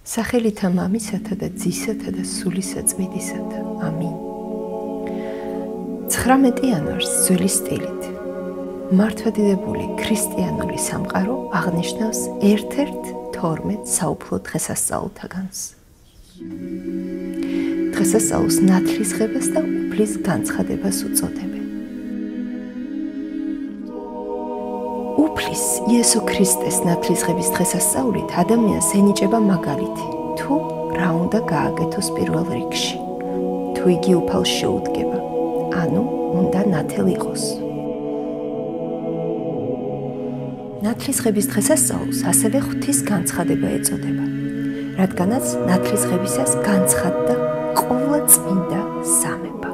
სახელითა მამისათა და ძისათა და სულისა წმინდისათა. ამინ. 19 იანვარს ძველი სტილით მართვადიდებული ქრისტიანული სამყარო აღნიშნავს ერთ-ერთ 12 საუფლო დღესასწაულთაგანს. დღესასწაულს ნათლისღებას და უფლის განცხადებას უწოდებენ. უფლის იესო ქრისტეს ნათლისღების დღესასწაულით ადამიანს ენიჭება მაგალითი, თუ რა უნდა გააკეთოს პირველ რიგში, თუ იგი უფალს შეუდგება, ანუ უნდა ნათელი იყოს. ნათლისღების დღესასწაულს ასევე ღვთის განცხადება ეწოდება, რადგანაც ნათლისღებისას განცხადდა ყოვლა წმინდა სამება: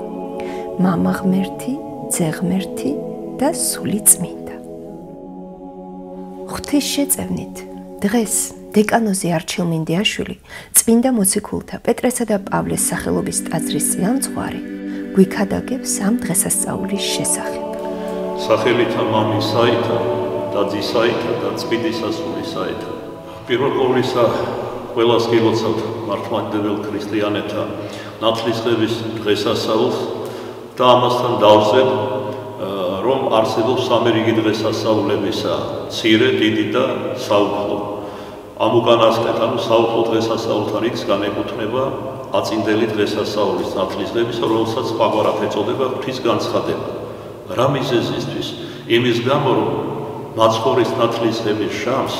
მამა ღმერთი, ძე ღმერთი და სული წმინდა. ღვთის შეწევნით დღეს დეკანოზი არჩილმინდიაშვილი წმინდა მოციქულთა პეტრესა და პავლეს სახელობის ტაძრის წინამძღვარი გვიქადაგებს ამ დღესასწაულის შესახებ. სახელითა მამისაითა და ძისაითა და წმინდისა სულისაითა. პირველ ყოვლისა ყველას გილოცავთ მართლმადიდებელ ქრისტიანებთა ნათლისღების დღესასწაულს და ამასთან დავსვენ რომ არსებობს სამი რიგი დღესასწაულებისა: მცირე, დიდი და საუფლო. ამ უკანასკნელთან, ანუ საუფლო დღესასწაულთან რიგს განეკუთვნება აწინდელი დღესასწაულის ნათლისღებისა, რომელსაც სხვაგვარად ეწოდება ღვთის განცხადება. რა მიზეზისთვის? იმის გამო, რომ მაცხოვრის ნათლისღების შამს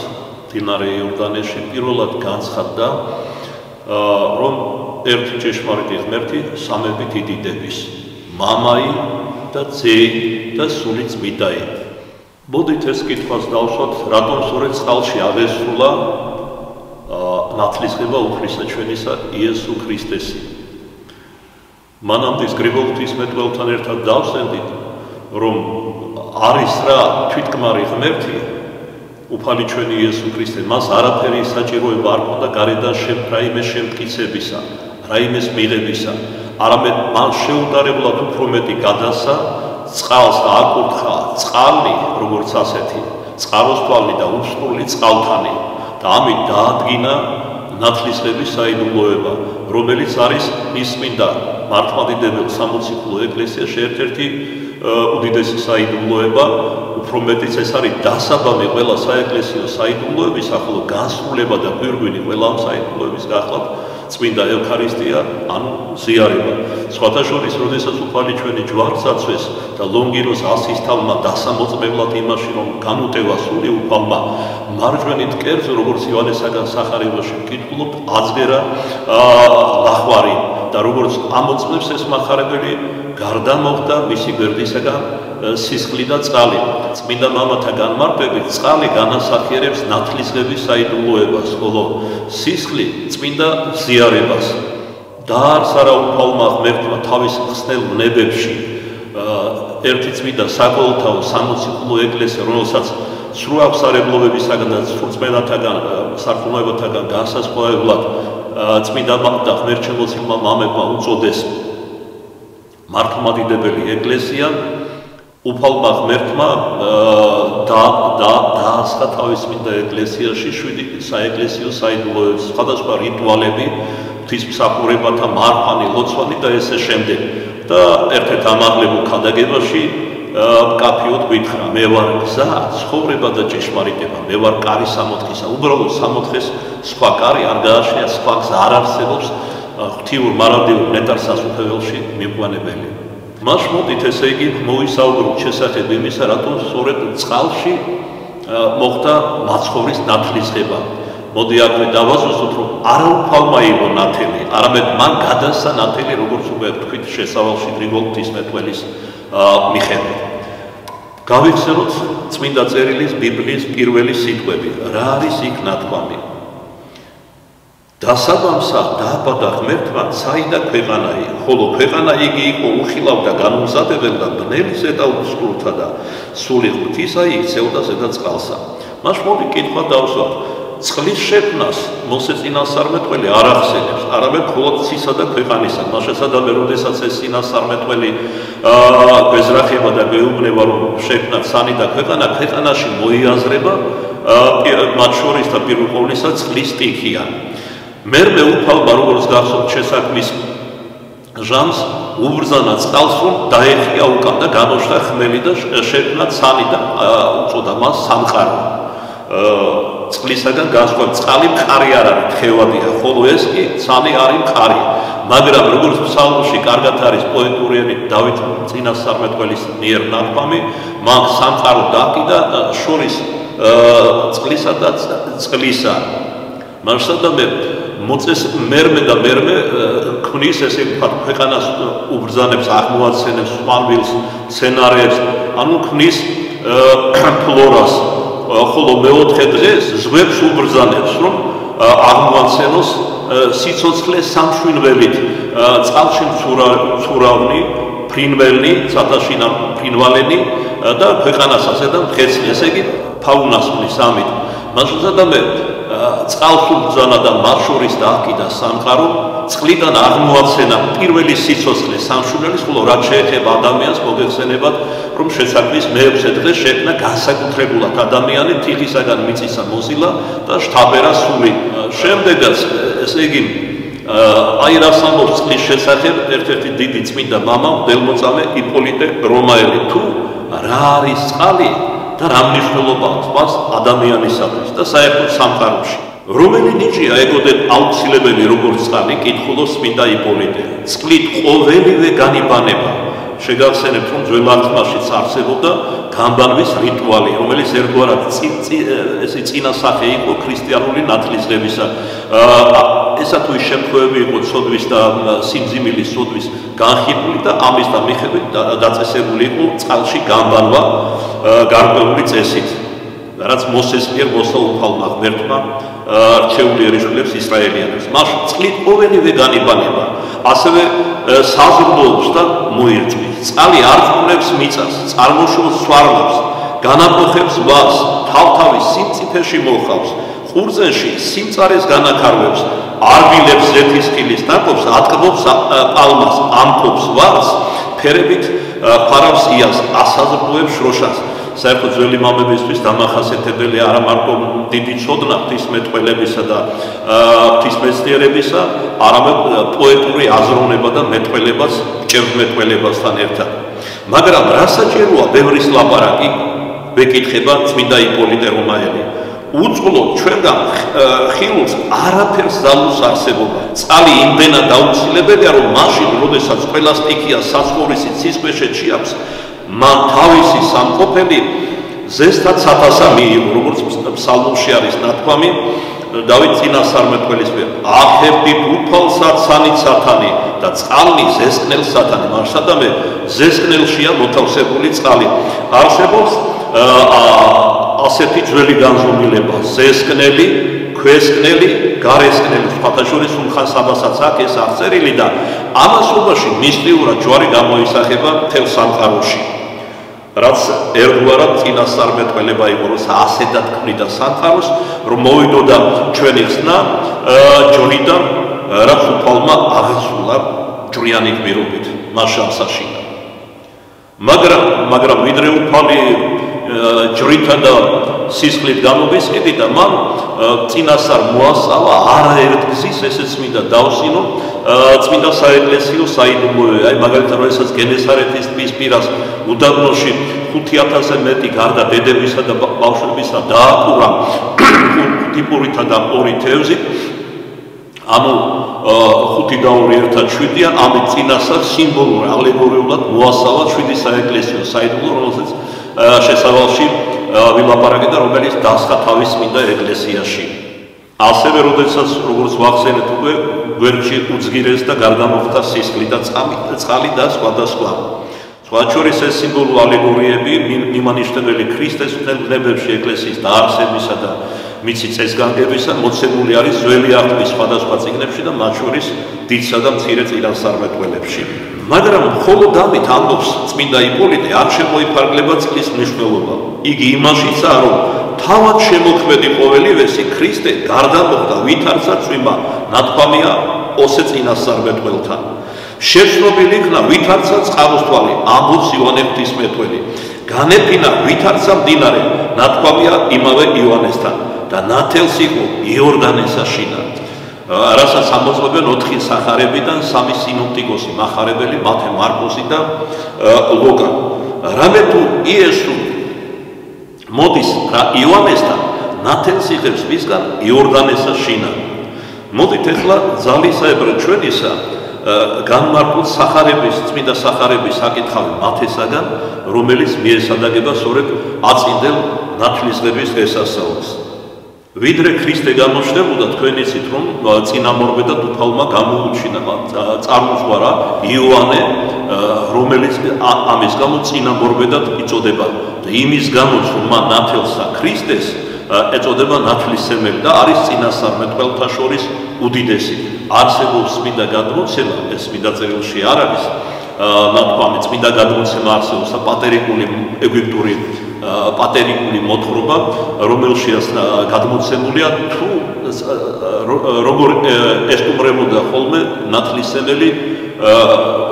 მდინარე იორდანეში პირველად განცხადდა, რომ ერთი ჭეშმარიტი ღმერთი სამებით იდიდების: მამაი და ძეი და სული წმინდაი. მოდით ეს კითხვას დავსვათ, რატომ სწორედ წყალში აღესრულა ნათლისღება უფლისაჩვენისა იესო ქრისტესი. მანამდე გრიგოლ ღვთისმეტყველთან ერთად დავსვენდით, რომ არის რა თვითკმარი ღმერთი, უფალი ჩვენი იესო ქრისტე, მას არაფერი საჭიროება არ ჰქონდა გარედან რაიმე შემტკიცებისა, რაიმეს მიღებისა, არამედ მან შეუდარებლად უფრო მეტი გადასცა წყალს და აკურთხა წყალი, როგორც ასეთი, წყაროსთვალნი და უსწრული წყალთანი და ამით დაადგინა ნათლისღების საიდუმლოება, რომელიც არის მის წმინდა მართლმადიდებელ სამოციქულო ეკლესიაში ერთ-ერთი უდიდესი საიდუმლოება, უფრო მეტიც ეს არის დასაბამი ყველა საეკლესიო საიდუმლოებისა, ხოლო განსრულება და გვირგვინი ყველა ამ საიდუმლოების გახლავთ წმინდა ევქარისტია, ანუ ზიარება. სხვათა შორის, როდესაც უფალი ჩვენი ჯვარს აწვეს და ლონგიროს ასისთავმა დასამოწმებლად იმაში, რომ განუტევა სული უფალმა, მარჯვენით კერძო, როგორც იოანესაგან სახარებაში ვკითხულობთ, აწგერა ლახვარი და როგორც ამოწმებს ეს მახარებელი, გარდა მოხდა მისი გვერდისაგან სისხლი და წყალი. წმინდა მამათა განმარტებით წყალი განასახიერებს ნათლისღების საიდუმლოებას, ხოლო სისხლი წმინდა ზიარებას. დაარსა რა უფალმა ღმერთმა თავის ხსნელ ვნებებში ერთი წმინდა საკოლთაო სამოციქულო ეკლესია, რომელსაც სრულ აღსარებლობებისაგან და სრულწმენათაგან, სარწმუნოებათაგან განსასხვავებლად წმინდა და ღმერთშემოცილმა მამებმა უწოდეს მართლმადიდებელი ეკლესია, უფალმა ღმერთმა დაასხა თავის წმინდა ეკლესიაში 7 საეკლესიო საიდუმლოების, სხვადასხვა რიტუალები, ღვთისმსახურებათა მარხვანი, ლოცვანი და ესე შემდეგ. და ერთ-ერთ ამაღლებულ ქადაგებაში მკაფიოდ გვითხრა: მე ვარ გზა, ცხოვრება და ჭეშმარიტება, მე ვარ კარი სამოთხისა. უბრალოდ სამოთხეს სხვა კარი არ გააჩნია, სხვა გზა არ არსებობს ღვთიურ მარადიურ ნეტარ სასუფეველში მიყვანებელი. მას მოდით ესე იგი მოვისაუბროთ შესახებ იმისა, რატომ სწორედ წყალში მოხდა მაცხოვრის ნათლისღება. მოდი აქვე დავაზუსტოთ, რომ არა უფალმა იყო ნათელი, არამედ მან გადასცა ნათელი, როგორც უკვე ვთქვით შესავალში გრიგოლ ღვთისმეტყველის მიხედვით. გავიხსენოთ წმინდა წერილის ბიბლიის პირველი სიტყვები. რა არის იქ ნათქვამი? დასაბამსა დააბადა ღმერთმა ცაი და ქვეყანაი, ხოლო ქვეყანა იგი იყო უხილავ და განუმზადებელ და ბნელი ზედა უსწრუთა და სული ღვთისა იქცეოდა ზედა წყალსა. მას მოდი კითხვა დავსვათ. წყლის შექმნას მოსე წინასწარმეტყველი არ ახსენებს, არამედ მხოლოდ ცისა და ქვეყანისა. მაშასადამე, როდესაც ეს წინასწარმეტყველი გვეზრახება და გვეუბნება, რომ შექმნა ცანი და ქვეყანა, ქვეყანაში მოიაზრება მათ შორის და პირველ ყოვლისა წყლის სტიქია. მერმე უფალმა როგორც გახსოვთ შესაქმის ჟამს უბრძანა წყალს რომ დაეხია უკან და გამოშთა ხმელი და შექმნა ცანი და უწოდა მას სამყარო წყლისაგან განსხვავებით წყალი მყარი არ არის თხევადია ხოლო ეს კი ცანი არის მყარი მაგრამ როგორც ფსალმში კარგად არის პოეტური ენით დავით წინასწარმეტყველის მიერ ნათქვამი მაგ სამყარო დაკიდა შორის წყლისა და წყლისა მასადამე მოწეს მერმე და მერმე ქმნის ესე ვთქვათ ქვეყანას უბრძანებს აღმოაცენებს სპანვილს სცენარებს ანუ ქმნის ფლორას ხოლო მეოთხე დღეს ზღვებს უბრძანებს რომ აღმოაცენოს სიცოცხლე სამშვინველით წყალში მცურავნი ფრინველნი ცათაშინა ფრინვალენი და ქვეყანას ასე და მხეცნი ესე იგი ფაუნას ქმნის ამით მასადამე წყალს უბრძანა და მათ შორის დააკიდა სამყარო წყლიდან აღმოაცენა პირველი სიცოცხლე სამშვიდობის ხოლო რაც შეეხება ადამიანს მოგეხსენებათ რომ შესაქმის მეექვსე დღეს შექმნა განსაკუთრებულად ადამიანი თიხისაგან მიწისა მოსილა და შთაბერა სული შემდეგაც ესე იგი აი რას ამბობს წყლის შესახებ ერთ-ერთი დიდი წმინდა მამა მდელმოწამე იპოლიტე რომაელი თუ რა არის წყალი და რა მნიშვნელობა აქვს ადამიანისათვის და საერთოდ სამყაროში. რომელი ნიჭია ეგოდეთ აუცილებელი როგორც წყალი, კითხულობს წმინდა იპოლიტე. წყლით ყოველივე განიბანება. შეგახსენებთ რომ ძველ აღთქმაშიც არსებობდა გამბანვის რიტუალი, რომელიც ერთგვარად ესე წინასახე იყო ქრისტიანული ნათლისღებისა. ესა თუ ის შემთხვევები იყო ცოდვის და სიმძიმილის სოდვის განხილული და ამისთან მიხედვით დაწესებული იყო წყალში გამბანვა გარკვეული წესით. რაც მოსეს მიერ მოსაუფალმა ღმერთმა რჩეული ერისმულებს ისრაელიანებს. მას წყლით ყოველივე განიბანება, ასევე საზრდოობს და მოირწვის. წყალი არ ყუნებს მიწას, წარმოშობს სვარლებს, განაპოხებს ვას, თავთავის სიმწიფეში მოხავს, ყურძენში სიმწარეს განაქარვებს, არბილებს ზეთისხილის ნაკობს, ატკბობს პალმას, ამკობს ვარს, ფერებით ფარავს იას, ასაზრდოებს შროშას. საერთოდ ძველი მამებისთვის დამახასიათებელი არა მარტო დიდი ცოდნა ღვთისმეტყველებისა და ღვთისმეცნიერებისა, არამედ პოეტური აზროვნება და მეტყველებას, ჭერძმეტყველებასთან ერთად. მაგრამ რა საჭიროა ბევრის ლაპარაკი, ვეკითხება წმინდა იპოლიტე რომაელი. უწყლოდ ჩვენგან ხილულს არაფერს ძალუს არსებობა. წყალი იმდენად აუცილებელია, რომ მაშინ, როდესაც ყველა სტიქია საცხოვრისი ცისქვეშეთ შეაქვს, მან თავისი სამყოფელი ზესტად საფასა მიიღო, როგორც ფსალმში არის ნათქვამი დავით წინასწარმეტყველის მიერ. ახებდით უფალსა ცანით სათანი და წყალნი ზესკნელს სათანი. მარსადამე ზესკნელშია მოთავსებული წყალი. არსებობს ასეთი ძველი განზომილება: ზესკნელი, ქვესკნელი, გარესკნელი. სხვათა შორის სულხან საბასაც აქვს ეს აღწერილი და ამასობაში მისტიურად ჯვარი გამოისახება მთელ სამყაროში. რაც ერთგვარად წინასწარმეტყველება იყო, რომ ასეთად ქმნიდა სამყაროს, რომ მოვიდოდა ჩვენი ხსნა ჯვრიდან, რაც უფალმა აღესრულა ჯვრიანი გმირობით მას შამსაშინა. მაგრამ ვიდრე უფალი ჯვრითა და სისხლით გამომისყიდი და მან წინასწარ მოასწავა არაერთ გზის, ესეც მინდა დავსინო, წმინდა საეკლესიო საიდუმლოები. აი მაგალითად, როდესაც გენესარეთის ტბის პირას უდაბნოში 5000-ზე მეტი გარდა დედებისა და ბავშვებისა დააყურა ტიპურითა და ორი თევზით, ანუ 5 და 2 ერთად 7-ია, ამით წინასწარ სიმბოლურად, ალეგორიულად მოასწავა 7 საეკლესიო საიდუმლო, რომელსაც შესავალში ვილაპარაკე და რომელიც დასხა თავის წმინდა ეკლესიაში. ასევე, როდესაც როგორც ვახსენეთ უკვე გვერდში უძგირეს და გარდამოხდა სისხლი და წყალი და სხვადასხვა. სხვათა შორის ეს სიმბოლო ალეგორიები მიმანიშნებელი ქრისტეს წინებებში ეკლესიის დაარსებისა და მიცი წესგანგებისა მოცემული არის ძველი აღთქმის სხვადასხვა წიგნებში და მათ შორის დიდსა და მცირე წინასწარმეტყველებში. მაგრამ მხოლოდ ამით ამბობს წმინდა იპოლიტე არ შემოიფარგლება წყლის მნიშვნელობა. იგი იმაშიცაა, რომ თავად შემოქმედი ყოველივესი ქრისტე გარდამოხდა ვითარცა წვიმა, ნათქვამია ოსე წინასწარმეტყველთან. შეცნობილი იქნა ვითარცა წყაროსთვალი, ამბობს იოანე ღვთისმეტყველი. განეფინა ვითარცა მდინარე, ნათქვამია იმავე იოანესთან და ნათელს იყო იორდანესაშინა. რასაც ამოწმებენ 4 სახარებიდან 3 სინოპტიკოსი მახარებელი მათე, მარკოსი და ლუკა. რამე თუ იესო მოდის რა იოანესთან ნათელს იღებს მისგან იორდანესა შინა. მოდით ახლა ძალისაებრ ჩვენისა განმარტულ სახარების, წმინდა სახარების საკითხავი მათესაგან, რომელიც მიესადაგება სწორედ აწინდელ ნათლისღების დღესასწაულს. ვიდრე ქრისტე გამოჩნდებოდა, თქვენ იცით, რომ წინამორბედად უფალმა გამოუჩინა წარმოუდგარა იოანე, რომელიც ამის გამო წინამორბედად იწოდება. და იმის გამოც, რომ მან ნათელსა ქრისტეს ეწოდება ნათლისმცემელი და არის წინასწარმეტყველთა შორის უდიდესი. არსებობს წმინდა გადმოცემა, ეს წმინდა წერილში არ არის, ნათქვამი წმინდა გადმოცემა არსებობს პატერიკული ეგვიპტური პატერიკული მოთხრობა, რომელშიც გადმოცემულია თუ როგორ ესტუმრებოდა ხოლმე ნათლისმცემელი,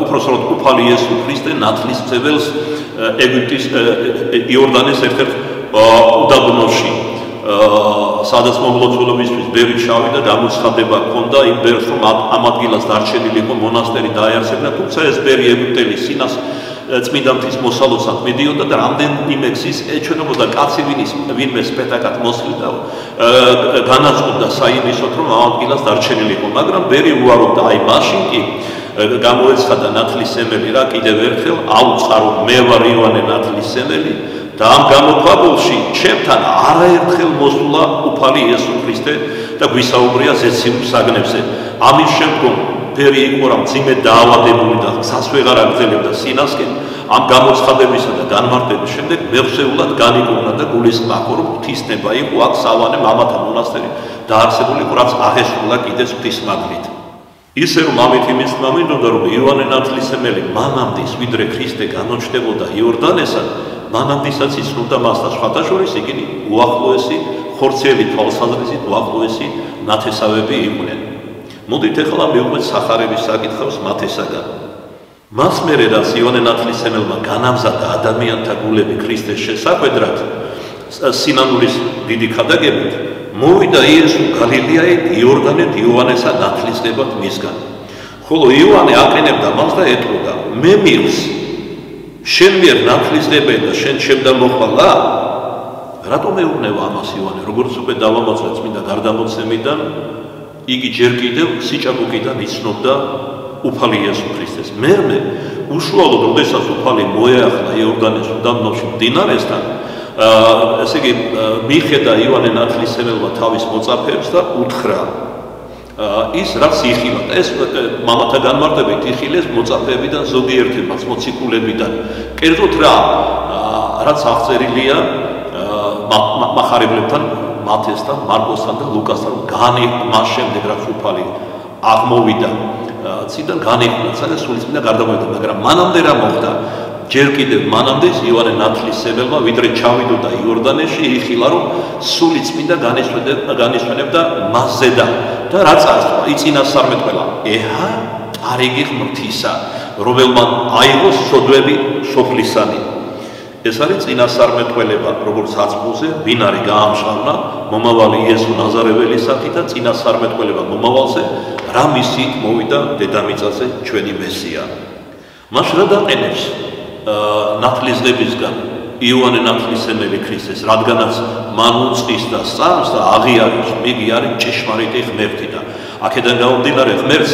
უпростоროდ უფალი იესო ქრისტე ნათლისმცემელს ეგვიპტის იორდანეს ერთ-ერთ უდაბნოში. სადაც მომლოცველობისთვის ბერი ჩავიდა, გამოცხადება ჰქონდა იმ ბერს, რომ ამ ადგილას დარჩენილი იყო მონასტერი დაეარსებინა, თუმცა ეს ბერი ეგვიპტელი სინას წმინდა მთის მოსალოცად მიდიოდა და რამდენიმე გზის ეჩვენებოდა კაცი ვინმე სპეტაკად მოსვლიდა განაწყობდა საიმისოთ, რომ ამ ადგილას დარჩენილი იყო, მაგრამ ბერი უარობდა. აი მაშინ კი გამოეცხადა ნათლისმცემელი რა კიდევ ერთხელ აუწყარო მე ვარ იოანე ნათლისმცემელი და ამ გამოქვაბულში ჩემთან არაერთხელ მოსულა უფალი იესო ქრისტე და გვისაუბრია ზეციურ საგნებზე. ამის შემდგომ ბერი იყო რა მძიმე დაავადებული და გზას ვეღარ აგრძელებდა სინასკენ. ამ გამოცხადებისა და განმარტების შემდეგ მეხსეულად განიკურნა და გულისხმაო, რომ ღვთისნება იყო აქ სავანე მამათა მონასტერი დაარსებული იყო, რაც აღესრულა კიდეც ღვთისმადლით. ისე რომ ამით იმის მომინდოდა, რომ იოანე ნათლისმცემელი მანამდე ვიდრე ქრისტე გამოჩნდებოდა იორდანესთან, მანამდესაც იცნობდა მას და სხვათა შორის იგი უახლოესი ხორცელი თვალსაზრისით უახლოესი ნათესავები იყვნენ. მოდით ახლა მივყვეთ სახარების საკითხავს მათესაგან. მას მერე რაც იოანე ნათლისმცემელმა განამზადა ადამიანთა გულები ქრისტეს შესახვედრად სინანულის დიდი ქადაგებით, მოვიდა იესო გალილეაით იორდანეთ იოანესა ნათლისღებად მისგან. ხოლო იოანე აყენებდა მას და ეტყოდა, მე მიღს შენ მიერ ნათლისღებენ და შენ ჩემდა მოხვალა? რატომ ეუბნება ამას იოანე? როგორც უკვე დავამოწმეთ წმინდა გარდამოცემიდან, იგი ჯერ კიდევ სიჭაბუკიდან იცნობდა უფალი იესო ქრისტეს. მერმე უშუალოდ როდესაც უფალი მოეახლა იორდანეს უდაბნოში მდინარესთან, ესე იგი მიხედა იოანე ნათლისმცემელმა თავის მოწაფეებს და უთხრა ის რაც იხილა. ეს მამათა განმარტებით იხილეს მოწაფეებიდან ზოგიერთი მოციქულებიდან. კერძოდ რაც აღწერილია მახარებლებთან, მათესთან, მარკოსთან და ლუკასთან, მას შემდეგ რაც უფალი აღმოვიდა ციდან განიხილა და სულიწმინდა გარდამოვიდა, მაგრამ მანამდე რა მოხდა? ჯერ კიდევ მანამდე იოანე ნათლისმცემელმა ვიდრე ჩავიდოდა იორდანეში, იხილა რომ სულიწმინდა განისვენებდა მასზე და რა წარსვა იწინასწარმეტყველა ეჰა ტარიგი ღმრთისა, რომელმან აიღო სოდვები სოფლისანი. ეს არის წინასწარმეტყველება, როგორც აწმულზე ვინ არის გაამშრალნა მომავალი იესო ნაზარეველისაკი და წინასწარმეტყველება მომავალზე რა მისით მოვიდა დედამიწაზე ჩვენი მესია. მას რა დაყენებს ნათლისღებისგან იოანე ნათლისმცემელი ქრისტეს, რადგანაც მან უწყის და სწამს და აღიარებს, იგი არის ჭეშმარიტი ღმერთი და აქედან გამომდინარე ღმერთს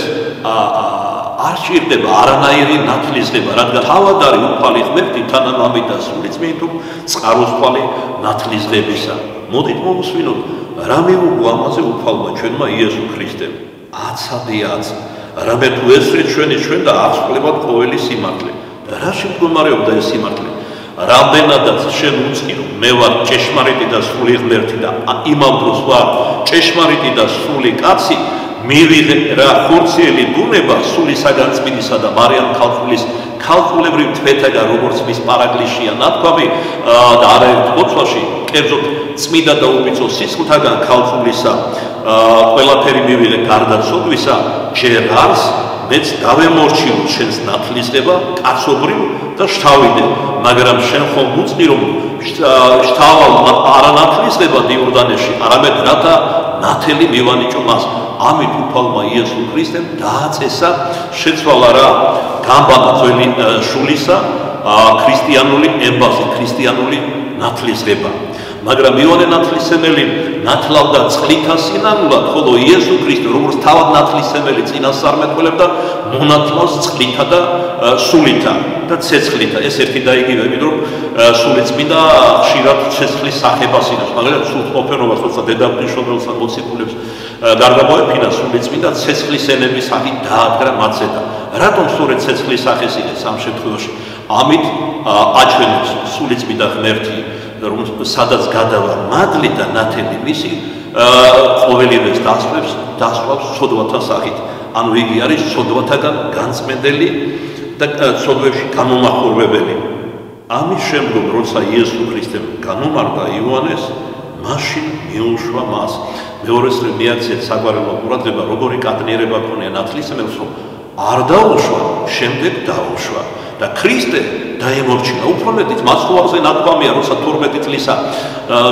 არ სჭირდება არანაირი ნათლისღება, რადგან თავად არის უფალი ღმერთი თანამამით და სულიწმინდო წყაროსთვალი ნათლისღებისა. მოდით მოვუსვინოთ, რა მიუღო ამაზე უფალმა ჩვენმა იესო ქრისტემ. აცადიაც, რამე თუ ესრე ჩვენ და აღსრულებად ყოველი სიმართლე. რაში მდგომარეობდა ეს სიმართლე? რამდენადაც შენ უწყი, რომ მე ვარ ჭეშმარიტი და სრული ღმერთი და იმავ დროს ვარ ჭეშმარიტი და სრული კაცი, მივიღე რა ხორციელი ბუნება სულისაგან წმინდისა და მარიამ ქალწულის ქალწულებრივ თვეთაგან, როგორც მის პარაკლიშია ნათქვამი და არაერთ ლოცვაში, კერძოდ წმინდა და უბიწო სისხლთაგან ქალწულისა ყველაფერი მივიღე გარდაცოდვისა, ჯერ არს მეც დავემორჩილო შენს ნათლისღება კაცობრივ და შთავიდე, მაგრამ შენ ხომ უწყი რომ შთავალ არანათლისღება იორდანეში, არამედ რათა ნათელი მივანიჭო მას. ამით უფალმა იესო ქრისტემ დააწესა შეცვალა რა გამბანა ძველი შულისა ქრისტიანული ემბაზი, ქრისტიანული ნათლისღება. მაგრამ იოანე ნათლისმცემელი ნათლავდა წყლითა სინანულად, ხოლო იესო ქრისტე როგორც თავად ნათლისმცემელი წინასწარმეტყველებდა მონათლავს წყლითა და სულითა და ცეცხლითა. ეს ერთი და იგივე, იმიტომ რომ სულიწმინდა ხშირად ცეცხლის სახებას იღებს, მაგრამ სულყოფენობას როცა დედაღვთისმშობელს მოციქულებს გარდამოეფინა სულიწმინდა ცეცხლის ენების სახით დაადგრა მათზე და რატომ სწორედ ცეცხლის სახეს იღებს ამ შემთხვევაში? ამით აჩვენებს სულიწმინდა ღმერთი, რომ სადაც გადავა მადლი და ნათელი მისი ყოველივეს დასწვავს ცოდვათა სახით. ანუ იგი არის ცოდვათაგან განწმენდელი და ცოდვებში გამომახურვებელი. ამის შემდგომ, როცა იესო ქრისტემ განუმარტა იოანეს, მაშინ მიუშვა მას. მეორეს დღე მიაქცია საგვარეულო ყურადღება, როგორი კადნიერება ქონია ნათლისმცემელს, რომ არ დაუშვა, შემდეგ დაუშვა. და ქრისტე დაემორჩილა. უფრო მეტიც მაცხოვარზე ნათქვამია, როცა 12 წლისა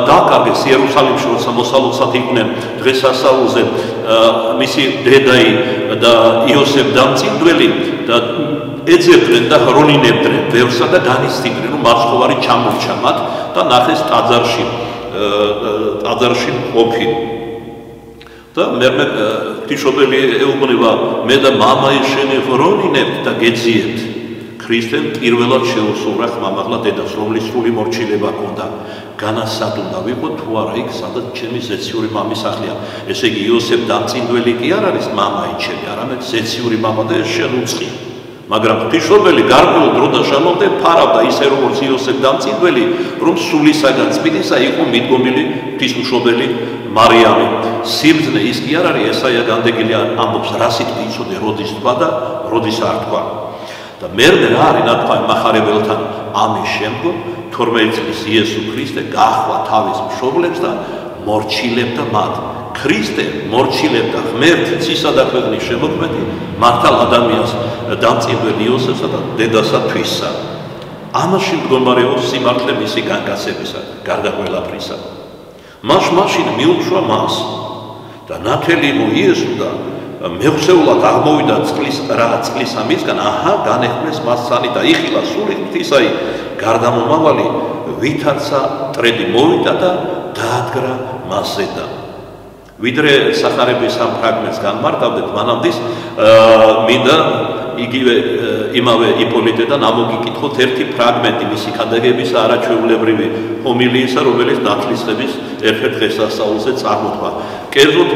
დააკარგეს იერუსალიმში, როცა მოსალოცად იყვნენ დღესასწაულზე მისი დედაი და იოსებ დამწინდველი და ეძებდნენ და ხრონინებდნენ ბევრსა და განიცდიდნენ, რომ მაცხოვარი ჩამორჩა მათ და ნახეს ტაძარში ყოფი. და მე ღვთისმშობელი ეუბნება, მე და მამა შენი ხრონინებთ და გეძიებთ. ქრისტემ პირველად შეუსურვა ხმამაღლა დედას, რომლის სრული მორჩილება ჰქონდა. განასად უნდა ვიყო თუ არა იქ, სადაც ჩემი ზეციური მამის სახლია. ესე იგი იოსებ დამწინდველი კი არ არის მამაი ჩემი, არამედ ზეციური მამა და ეს შენ უცხია. მაგრამ ღვთისმშობელი გარკვეულ დრო და ժամამდე ფარავდა ისე როგორც იოსებ დამწინდველი, რომ სულისაგან წმინდისა იყო მიდგომილი ღვთისმშობელი მარიამი. სიბრძნე ის კი არ არის, ესაია განდეგილი ამბობს, რა სიტყვა იცოდე, როდის თქვა და როდის არ თქვა. და მერმე რა არის ნათქვამი მახარებელთან, ამის შემდგომ 12 წლის იესო ქრისტე გაახვა თავის მშობლებს და მორჩილებდა მათ. ქრისტე მორჩილებდა ღმერთი ცისა და ქვეყნის შემოქმედი მართალ ადამიანს დამწინდველ იოსებსა და დედასა თვისსა. ამაში მდგომარეობს სიმართლე მისი განკაცებისა, გარდა ყველაფრისა. მაშინ მიუჩვა მას და ნათელი იყო იესო და მეხსეულად აღმოვიდა წყლის ამისგან, აჰა, განეხმეს მას სანი და იხილა სული ღვთისაი გარდამომავალი, ვითარცა ტრედი მოვიდა და დაადგრა მასედა. ვიდრე სახარების ამ ფრაგმენტს განმარტავდეთ, მანამდე მინდა იგივე იმავე იპოლიტედან ამოგიკითხოთ ერთი ფრაგმენტი მისი ქადაგების არაჩვეულებრივი ჰომილიისა, რომელიც ნათლისღების ერთ-ერთ დღესასწაულზე წარმოთქვა. კერძოდ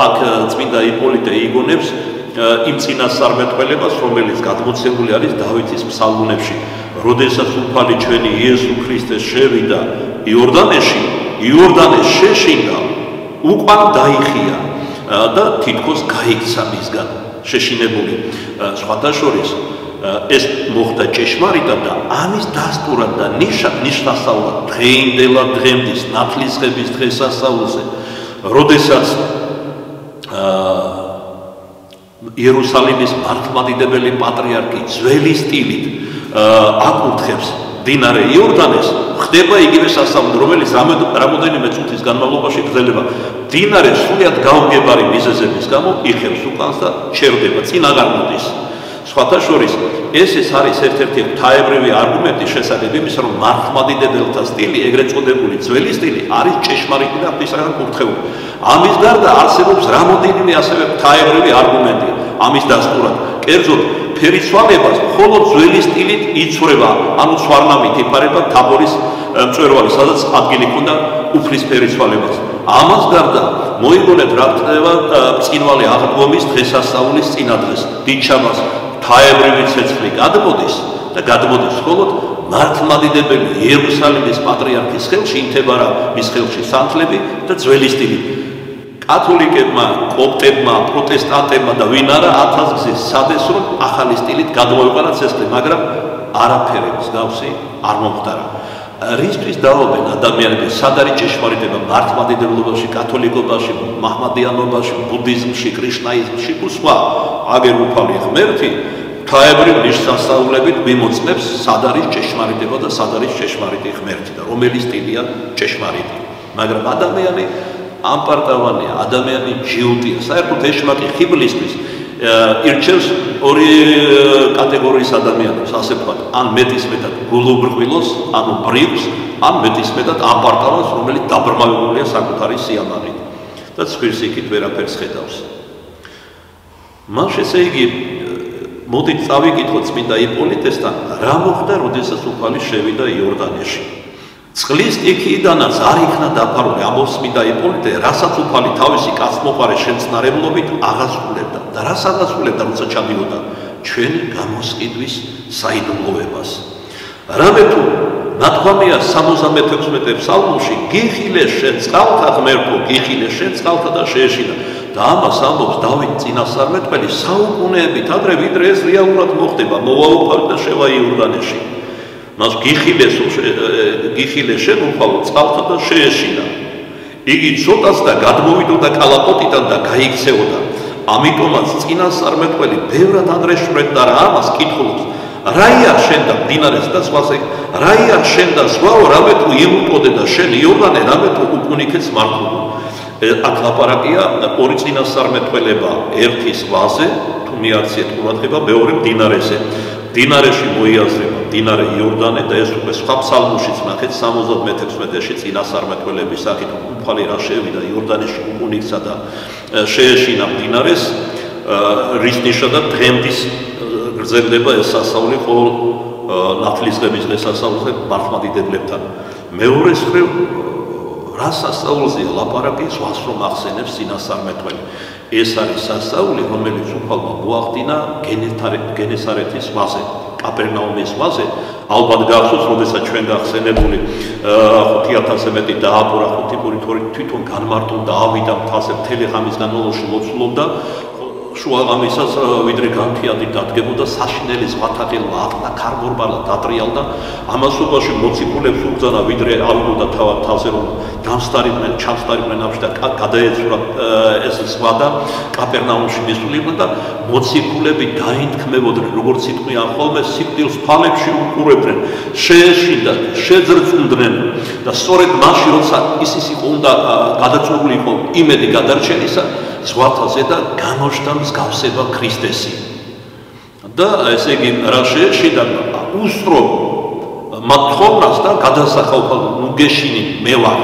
აქ წმინდა იპოლიტე იგონებს იმ წინასწარმეტყველებას, რომელიც გადმოცემული არის დავითის ფსალმუნებში, როდესაც უფალი ჩვენი იესო ქრისტე შევიდა იორდანეში, იორდანეს შეშინდა, უკან დაიხია და თითქოს გაიქცა მისგან შეშინებული. სხვათა შორის ეს მოხდა ჭეშმარიტად და ამის დასტურად და ნიშნასწავლად დღეინდელად დღემდის ნათლისღების დღესასწაულზე, როდესაც იერუსალიმის მართლმადიდებელი პატრიარქი ძველი სტილით აკურთხებს მდინარე იორდანეს, ხდება იგივე სასწაული, რომელიც რამოდენიმე წუთის განმავლობაში გრძელდება. მდინარე სრულიად გაუგებარი მიზეზების გამო იხევს უკანს და ჩერდება, წინ აღარ მოდის. სხვათა შორის, ეს არის ერთ-ერთი ღვთაებრივი არგუმენტი შესახებ იმისა, რომ მართლმადიდებელთა სტილი, ეგრეთ წოდებული ძველი სტილი, არის ჭეშმარიტი და ღვთისაგან კურთხეული. ამის გარდა არსებობს რამოდენიმე ასევე ღვთაებრივი არგუმენტი ამის დასტურად. კერძოდ, ფერიცვალებას მხოლოდ ძველი სტილით იცვრება, ანუ სვარნამით იფარება თაბორის მწვერვალი, სადაც ადგილი ჰქონდა უფლის ფერიცვალებას. ამას გარდა მოიგონეთ რა ხდება ბრწყინვალე აღდგომის დღესასწაულის წინადღეს, დიდშაბათს ღვთაებრივი ცეცხლი გადმოდის და გადმოდის მხოლოდ მართლმადიდებელი იერუსალიმის პატრიარქის ხელში, ინთებარა მის ხელში სანთლები და ძველი სტილი. კათოლიკებმა, კოპტებმა, პროტესტანტებმა და ვინ არა 1000 გზის სადეს, რომ ახალი სტილით გადმოიყვანა ცეცხლი, მაგრამ არაფერი მსგავსი არ მომხდარა. რისთვის დაობენ ადამიანები, სად არის ჭეშმარიტება მართლმადიდებლობაში, კათოლიკობაში, მაჰმადიანობაში, ბუდიზმში, კრიშნაიზმში თუ სხვა, აგერ უფალი ღმერთი ღვთაებრივ ნიშნასწავლებით მიმოწმებს, სად არის ჭეშმარიტება და სად არის ჭეშმარიტი ღმერთი და რომელი სტილია ჭეშმარიტი. მაგრამ ადამიანი ამპარტავანია, ადამიანი ჯიუტია, საერთოდ ეშმაკი ხიბლისთვის ირჩევს ორი კატეგორიის ადამიანებს, ასე ვთქვათ, ან მეტისმეტად გულუბრყვილოს, ანუ ბრიყვს, ან მეტისმეტად ამპარტავანს, რომელიც დაბრმავებულია საკუთარი სიამოვნებით და ცხვირს იქით ვერაფერს ხედავს. მაშინ ესე იგი მოდით წავიკითხოთ წმინდა იპოლიტესთან, რა მოხდა, როდესაც უფალი შევიდა იორდანეში. წყლის სტიქიიდანაც არ იქნა დაფარული, ამბობს წმინდა იპოლიტე, რასაც უფალი თავისი კაცმოყარე შემწყნარებლობით აღასრულებდა და რას აღასრულებდა, როცა ჩადიოდა ჩვენი გამოსყიდვის საიდუმლოებას. რამე თუ ნათქვამია 76 ფსალმში, გიხილე შენ წყალთა ღმერთო, გიხილე შენ წყალთა და შეეშინა. და ამას ამბობს დავით წინასწარმეტყველი საუკუნეებით ადრე, ვიდრე ეს რეალურად მოხდება, მოვაუფალი და შევა იორდანეში. მას გიხილე შენ უფალო წყალთა და შეეშინა. იგი ცოტას და გადმოვიდოდა კალაპოტიდან და გაიქცეოდა. ამიტომაც წინასწარმეტყველი ბევრად ადრეშვრეთდა რა ამას კითხულობს. რაია შენ და მდინარეს და სხვაზე, რაია შენ და სხვაო, რამე თუ ილუტოდე და შენ იორდანე, რამე თუ უკუნიქეც მართლობ. აქ ლაპარაკია ორი წინასწარმეტყველება, ერთი ზღვაზე, თუ მიაქციეთ ყურადღება, მეორე მდინარეზე. მდინარეში მოიაზრება მდინარე იორდანე და ეს უკვე სხვა ფსალმუშიც ნახეთ 76-ში წინასწარმეტყველების სახით უფალი რა შევიდა იორდანეში უკუნიქცა და შეეშინა მდინარეს, რის ნიშნად დღემდის გრძელდება ეს სასწაული ყოველ ნათლისღების დღესასწაულზე მართლმადიდებლებთან. მეორე მხრივ რა სასწაულზეა ლაპარაკი, ზღვას რომ ახსენებს წინასწარმეტყველი. ეს არის სასწაული, რომელიც უფალმა მოახდინა გენესარეთის ზღვაზე, კაპერნაუმის ზღვაზე. ალბათ გახსოვს, როდესაც ჩვენ გახსენებული 5000-ზე მეტი დააპარა ხუთი თვითონ განმარტოვდა, ავიდა მთაზე მთელი ღამის განმავლობაში ლოცულობდა. შუაღამისას ვიდრე განთიადი დადგებოდა საშინელი ზღვათაღელვა ატყდა ქარბორბალა დატრიალდა ამასობაში მოციქულებს უბრძანა ვიდრე ავიდოდა თავზე რომ დამსტარიდნენ ჩამსტარიდნენ ნავში და გადაეცურა ეს ზღვა და კაპერნაუმში მისულიყვნენ და მოციქულები დაინთქმებოდნენ როგორც იტყვიან ხოლმე სიკვდილს ფალებში უყურებდნენ შეეშინდა შეძრწუნდნენ და სწორედ მაშინ როცა ის იყო უნდა გადაწყვეტილი იყო იმედი გადარჩენისა ზღვათაზე და გამოჩნდა მსგავსება ქრისტესი. და ესე იგი რა შეეშინდა უსტრო მათხოვნას და გადასახაუფა ნუგეშინი მე ვარ.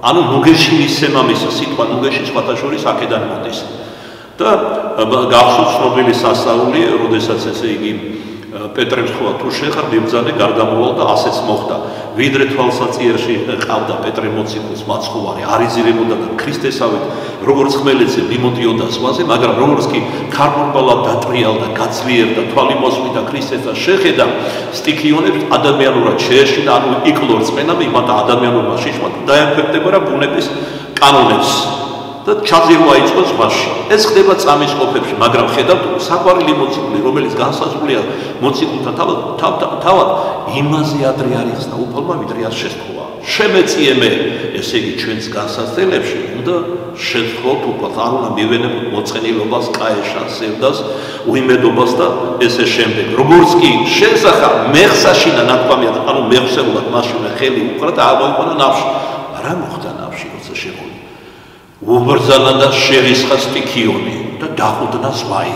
ანუ ნუგეშინის სემამისა სიტყვა ნუგეში სხვათა შორის აქედან მოდის. და გახსოვს ცნობილი სასწაული, როდესაც ესე იგი პეტრემ თქვა თუ შეხარ მიბრძანე გარდამოვალ და ასეც მოხდა. ვიდრე თვალსაწიერში ყავდა პეტრე მოციქულს მაცხოვარი, არიზირებოდა და ქრისტესავით როგორც ხმელეთზე მიმოდიოდა ზღვაზე, მაგრამ როგორც კი ქარბორბალა დატრიალდა, გაძლიერდა, თვალი მოსვიდა ქრისტესა შეხედა, სტიქიონებს ადამიანურად შეეშინა, ანუ იკლო რწმენა მიბადა ადამიანურმა შიშმა და დაემფექტება რა ბუნების კანონებს. და ჩაძირვა იწყო ზღვაში. ეს ხდება წამის ყოფებში, მაგრამ ხედავთ საყვარელი მოციქული, რომელიც განსაზღვრულია მოციქულთა თავად, იმაზე ადრე არ იხსნა უფალმა, ვიდრე არ შესთხოვა. შემეწიე მე, ესე იგი ჩვენს განსაცდელებში უნდა შესთხოვოთ უფალს, არ უნდა მივენებოთ მოწყენილობას, კაეშას, ზევდას, უიმედობას და ესე შემდეგ. როგორც კი შესახა მეხსაშინა ნათქვამია, ანუ მეხსეულად მაშინ ხელი უყრა და აღმოიყვანა ნავში. რა მოხდა ნავში, როცა შეღო უბრძანა და შერისხა სტიქიონი და დაყუდნა ზღვაი.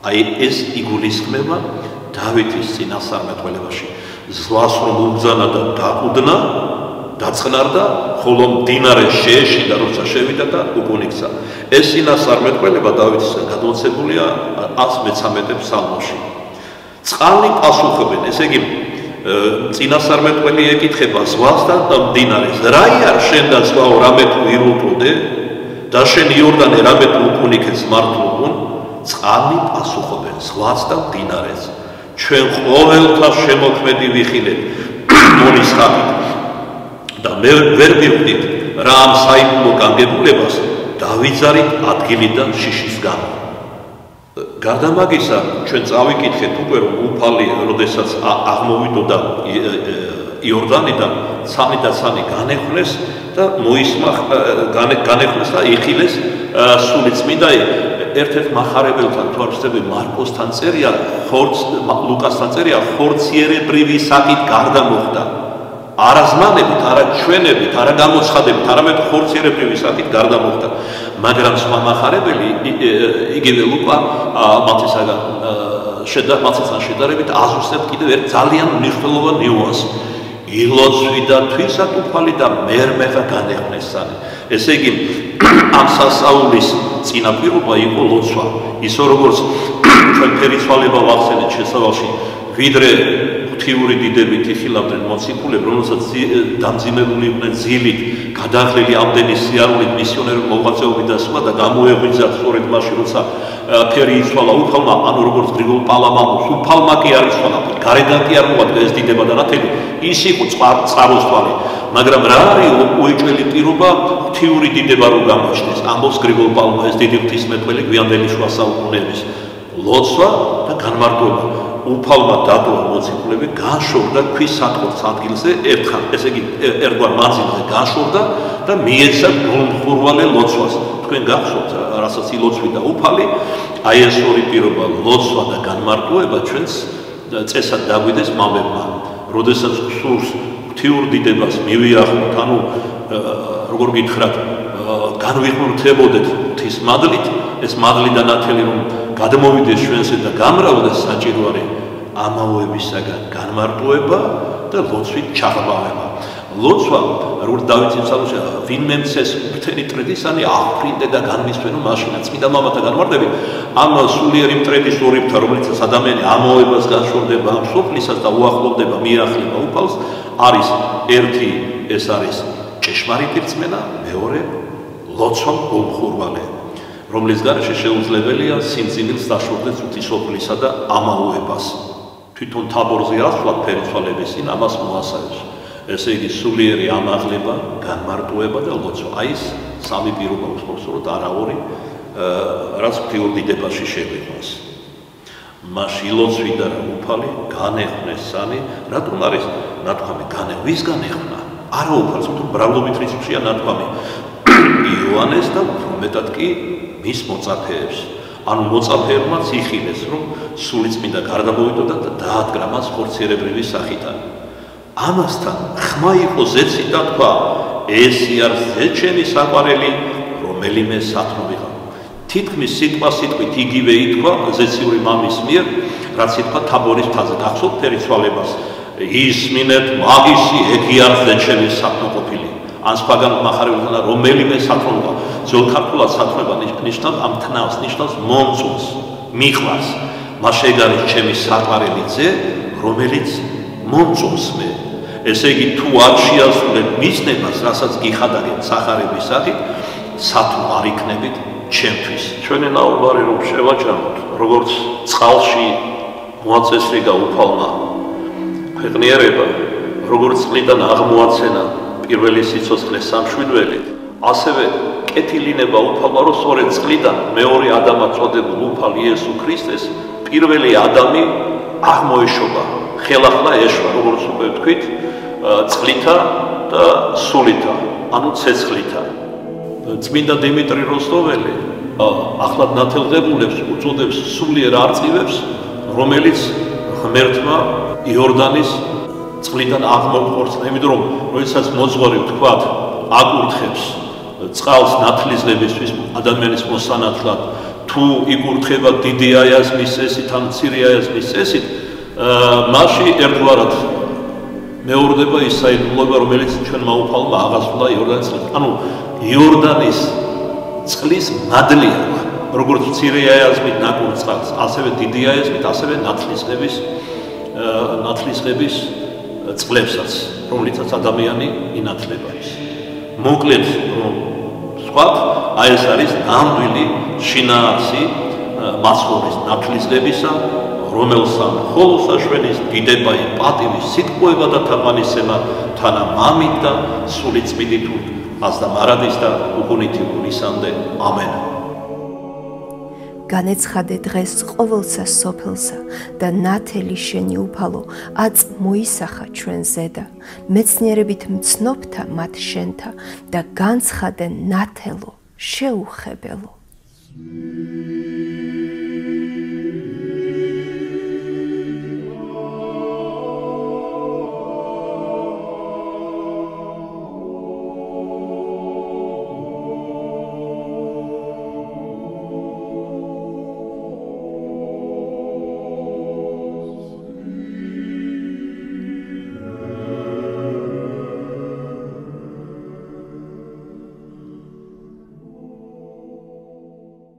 აი ეს იგულისხმება დავითის წინასწარმეტყველებაში. ზღვას რომ უბრძანა და დაყუდნა, დაწყნარდა, ხოლო მდინარე შეეშინდა, როცა შევიდა და უკუნიქცა. ეს წინასწარმეტყველება დავითისგან გადმოცემულია 113 ფსალმში. წყალი პასუხობენ, ესე იგი წინასწარმეტყველი ეკითხება ზღვას და მდინარეს. რაია შენ და ზღვაო რამე თუ ილუტოდე და შენ იორდანე რამე თუ უკუნიქეც მართლობუნ, წყალი პასუხობენ ზღვას და მდინარეს. ჩვენ ყოველთა შემოქმედი ვიხილეთ მონისხამით და მე ვერ მივხვდით რა ამ საიდუმლო განგებულებას დავიძარით ადგილიდან შიშის გამო. გარდა მაგისა, ჩვენ წავიკითხეთ უკვე რომ უფალი, როდესაც აღმოვიდოდა იორდანიდან, ცანი და ცანი განეხვნეს და განეხვნეს და იხილეს სული წმინდა ერთ-ერთ მახარებელთან თუ არ ვცდები მარკოსთან წერია, ლუკასთან წერია, ხორციერებრივი სახით გარდა მოხდა. არაზმანებით, არა ჩვენებით, არა გამოცხადებით, არამედ ხორცილებრივი საკით გარდა მოხდა. მაგრამ სხვა מחარებელი იგივე ლუკა მათისგან შედარებით აზუსტებს კიდევ ერთ ძალიან მნიშვნელოვან ნიუანსს. ილოცვი და თვისატუფალი და მერმეღა განეღნესანი. ესე იგი, ამ სასწაულის წინაპირობა იყო ლოცვა. ისო როგორც ჩვენ ფერიცვალება ვახსენეთ შესავალში, ვიდრე ღვთიური დიდებით იხილავდნენ მოციქულებს, რომელსაც დამძიმებული იყვნენ ძილით, გადაღლილი ამდენი სიარულით, მისიონერული მოღვაწეობით და სხვა და გამოეღვიძათ სწორედ მაშინ, როცა ფერი იცვალა უფალმა, ანუ როგორც გრიგოლ პალამამოს, უფალმა კი არ იცვალა, გარედან კი არ მოადგა ეს დიდება და ნათელი, ის იყო წყაროსთვალი. მაგრამ რა არის უეჭველი პირობა ღვთიური დიდება რო გამოჩნდეს, ამბობს გრიგოლ პალმა, ეს დიდი ღვთისმეტყველი გვიანდელი შუა საუკუნეების ლოცვა და განმარტოება. უფალმა დატოვა მოციქულები, განშორდა ქვის სათხოვს ადგილზე ერთხან, ესე იგი ერთგვარ მანძილზე განშორდა და მიეცა გულმხურვალე ლოცვას. თქვენ გახსოვთ, რასაც ილოცვი და უფალი, აი ეს ორი პირობა, ლოცვა და განმარტოება ჩვენს წესად დაგვიდეს მამებმა. როდესაც სურს ღვთიურ დიდებას მივიახლოთ, ანუ როგორ გითხრათ, განვიხმრთებოდეთ ღვთის მადლით, ეს მადლი და ნათელი რომ გადმოვიდეს ჩვენზე და გამრავლდეს საჭირო არის ამაოებისაგან განმარტოება და ლოცვით ჩაღრმავება. ლოცვა, როგორც დავით იმსალოში, ვინმე მცეს მთელი მტრედისანი აღფრინდე და განმისვენო მაშინა წმინდა მამათა განმარტებით, ამ სულიერი მტრედის ორიბთა, რომელიც ადამიანი ამაოებას განშორდება, ამ სოფლისაც და უახლოვდება, მიახლება უფალს, არის ერთი, ეს არის ჭეშმარიტი რწმენა, მეორე ლოცვა გულმხურვალე, რომლის გარეშე შეუძლებელია სიმძიმილს დაშორდეს ღვთისმოწყალისა და ამაოებას. თვითონ თაბორზე ასვლა ფერიცვალების წინ ამას მოასწავებს. ესე იგი სულიერი ამაღლება, განმარტოება და ლოცვა. აი ეს სამი პირობა უსწოროდ არა ორი, რაც ღვთიურ დიდებაში შეგვიყვანს. მაშინ ლოცვი და უფალი განეღნესანი, რატომ არის ნათქვამი ვის განეღნა? არა უფალს, თუმცა მრავლობით რიცხვია ნათქვამი იოანეს და უფრო მეტად კი მის მოწაფეებს. ანუ მოწაფეებმაც იხილეს, რომ სულიწმინდა გარდამოვიდოდა და დაადგრა მას ხორცილებრივი სახიდან. ამასთან ხმა იყო ზეცით და თქვა, ეს არის ზეჩემი საყვარელი, რომელიმე სათნო. თითქმის სიტყვით იგივე ითქვა ზეციური მამის მიერ, რაც ითქვა თაბორის მთაზე. გახსოვთ ფერიცვალებას, ისმინეთ მაგისი, ეგი არის ზეჩემი სათნო ყოფილი. ან სხვაგან מחარებელთან რომელიმე სათნოა. ძველ ქართულად სათნოება ნიშნავს ამ თნავს, ნიშნავს მომწონს, მიყვარს. მას შეგარის ჩემი საყვარელი ძე, რომელიც მომწონს მე. ესე იგი თუ არ შეასრულებ მისნებას, რასაც გიხადაგეთ სახარების სახით, სათნო არ იქნებით ჩემთვის. ჩვენი ნაუბარი რომ შევაჭამოთ, როგორც წყალში მოაწესრიგა უფალმა ქვეყნიერება, როგორც წყლიდან აღმოაცენა პირველი სიცოცხლე სამშვიდველი, ასევე კეთილინება უფალმა, რომ სწორედ წყლიდან მეორე ადამად წოდებულ უფალ იესო ქრისტეს პირველი ადამი აღმოეშობა, ხელახლა ეშვა, როგორც უკვე ვთქვით, წყლითა და სულითა, ანუ ცეცხლითა. წმინდა დიმიტრი როსტოველი ახლად ნათელღებულებს უწოდებს სულიერ არწივებს, რომელიც ღმერთმა იორდანის წყლიდან აღმოხორცნა, იმიტომ რომ როდესაც მოძღვარი ვთქვათ, აკურთხებს წყალს ნათლისღებისთვის ადამიანის მოსანათლად, თუ იკურთხება დიდი აიაზმის წესით ან მცირე აიაზმის წესით, მასში ერთგვარად მეორდება ის საიდუმლოება, რომელიც ჩვენმა უფალმა აღასრულა იორდანის წყლით. ანუ იორდანის წყლის მადლია, როგორც მცირე აიაზმით ნაკურ წყალს, ასევე დიდი აიაზმით, ასევე ნათლისღების წყლებსაც, რომლითაც ადამიანი ინათლება. მოკლედ, ვთქვათ, აი ეს არის ნამდვილი შინაარსი მაცხოვრის ნათლისღებისა, რომელსა მხოლოდ საშვენის დიდება, პატივი, სიტყვება და თაყვანისცემა თანა მამით და სული წმინდით აზდა მარადის და უგუნითი გულისამდე. ამენ. განეცხადე დღეს ყოველსა სოფელსა და ნათელი შენი უფალო აწ მოისახა ჩვენ ზედა, მეცნიერებით მცნობთა მათ შენთა და განცხადე ნათელო შეუხებელო.